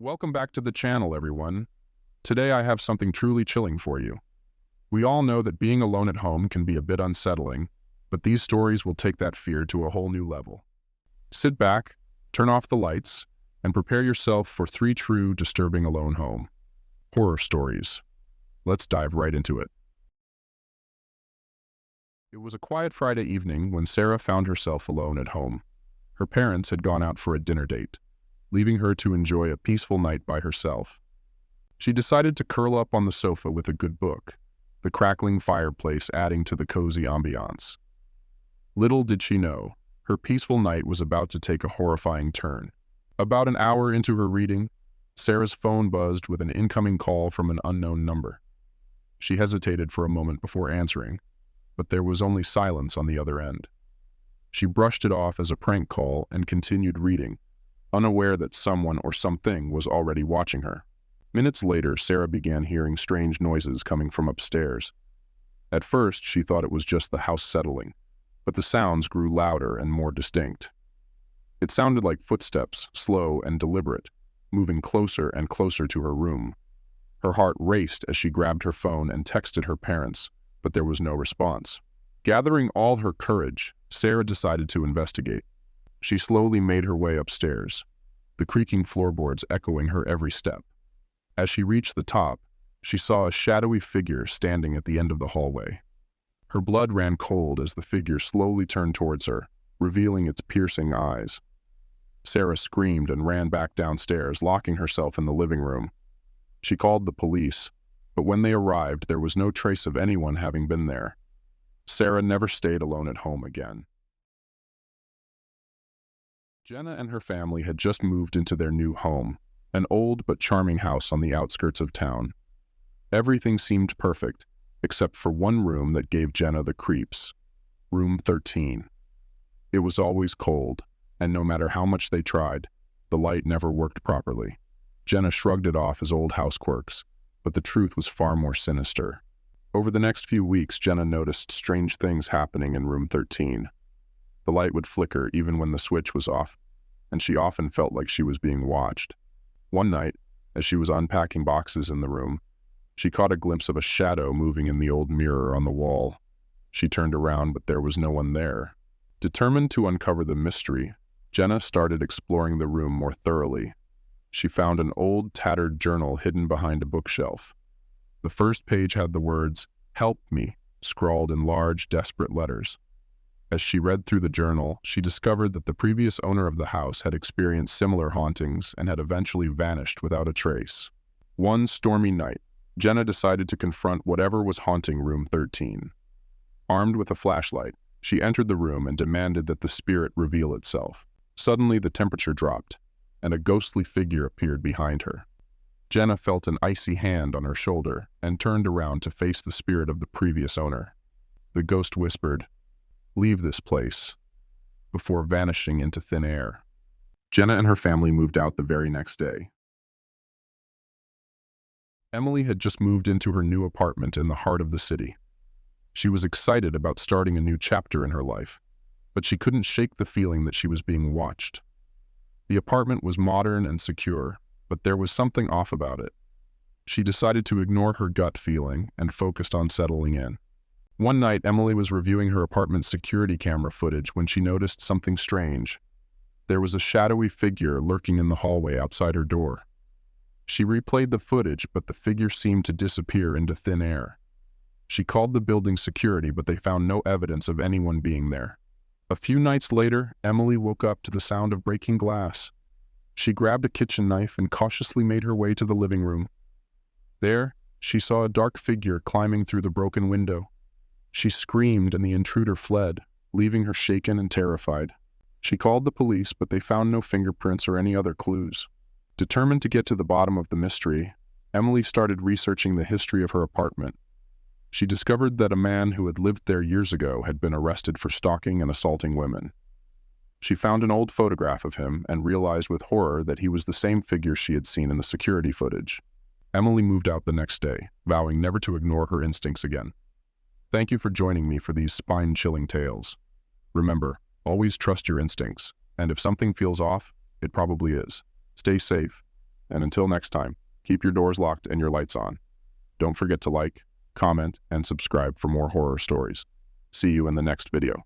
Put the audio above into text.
Welcome back to the channel, everyone. Today I have something truly chilling for you. We all know that being alone at home can be a bit unsettling, but these stories will take that fear to a whole new level. Sit back, turn off the lights, and prepare yourself for 3 true disturbing alone home horror stories. Let's dive right into it. It was a quiet Friday evening when Sarah found herself alone at home. Her parents had gone out for a dinner date, leaving her to enjoy a peaceful night by herself. She decided to curl up on the sofa with a good book, the crackling fireplace adding to the cozy ambiance. Little did she know, her peaceful night was about to take a horrifying turn. About an hour into her reading, Sarah's phone buzzed with an incoming call from an unknown number. She hesitated for a moment before answering, but there was only silence on the other end. She brushed it off as a prank call and continued reading, unaware that someone or something was already watching her. Minutes later, Sarah began hearing strange noises coming from upstairs. At first, she thought it was just the house settling, but the sounds grew louder and more distinct. It sounded like footsteps, slow and deliberate, moving closer and closer to her room. Her heart raced as she grabbed her phone and texted her parents, but there was no response. Gathering all her courage, Sarah decided to investigate. She slowly made her way upstairs, the creaking floorboards echoing her every step. As she reached the top, she saw a shadowy figure standing at the end of the hallway. Her blood ran cold as the figure slowly turned towards her, revealing its piercing eyes. Sarah screamed and ran back downstairs, locking herself in the living room. She called the police, but when they arrived, there was no trace of anyone having been there. Sarah never stayed alone at home again. Jenna and her family had just moved into their new home, an old but charming house on the outskirts of town. Everything seemed perfect, except for one room that gave Jenna the creeps, room 13. It was always cold, and no matter how much they tried, the light never worked properly. Jenna shrugged it off as old house quirks, but the truth was far more sinister. Over the next few weeks, Jenna noticed strange things happening in room 13. The light would flicker even when the switch was off, and she often felt like she was being watched. One night, as she was unpacking boxes in the room, she caught a glimpse of a shadow moving in the old mirror on the wall. She turned around, but there was no one there. Determined to uncover the mystery, Jenna started exploring the room more thoroughly. She found an old, tattered journal hidden behind a bookshelf. The first page had the words, "Help me," scrawled in large, desperate letters. As she read through the journal, she discovered that the previous owner of the house had experienced similar hauntings and had eventually vanished without a trace. One stormy night, Jenna decided to confront whatever was haunting room 13. Armed with a flashlight, she entered the room and demanded that the spirit reveal itself. Suddenly, the temperature dropped, and a ghostly figure appeared behind her. Jenna felt an icy hand on her shoulder and turned around to face the spirit of the previous owner. The ghost whispered, "Leave this place," before vanishing into thin air. Jenna and her family moved out the very next day. Emily had just moved into her new apartment in the heart of the city. She was excited about starting a new chapter in her life, but she couldn't shake the feeling that she was being watched. The apartment was modern and secure, but there was something off about it. She decided to ignore her gut feeling and focused on settling in. One night, Emily was reviewing her apartment's security camera footage when she noticed something strange. There was a shadowy figure lurking in the hallway outside her door. She replayed the footage, but the figure seemed to disappear into thin air. She called the building's security, but they found no evidence of anyone being there. A few nights later, Emily woke up to the sound of breaking glass. She grabbed a kitchen knife and cautiously made her way to the living room. There, she saw a dark figure climbing through the broken window. She screamed and the intruder fled, leaving her shaken and terrified. She called the police, but they found no fingerprints or any other clues. Determined to get to the bottom of the mystery, Emily started researching the history of her apartment. She discovered that a man who had lived there years ago had been arrested for stalking and assaulting women. She found an old photograph of him and realized with horror that he was the same figure she had seen in the security footage. Emily moved out the next day, vowing never to ignore her instincts again. Thank you for joining me for these spine-chilling tales. Remember, always trust your instincts, and if something feels off, it probably is. Stay safe, And until next time, keep your doors locked and your lights on. Don't forget to like, comment, and subscribe for more horror stories. See you in the next video.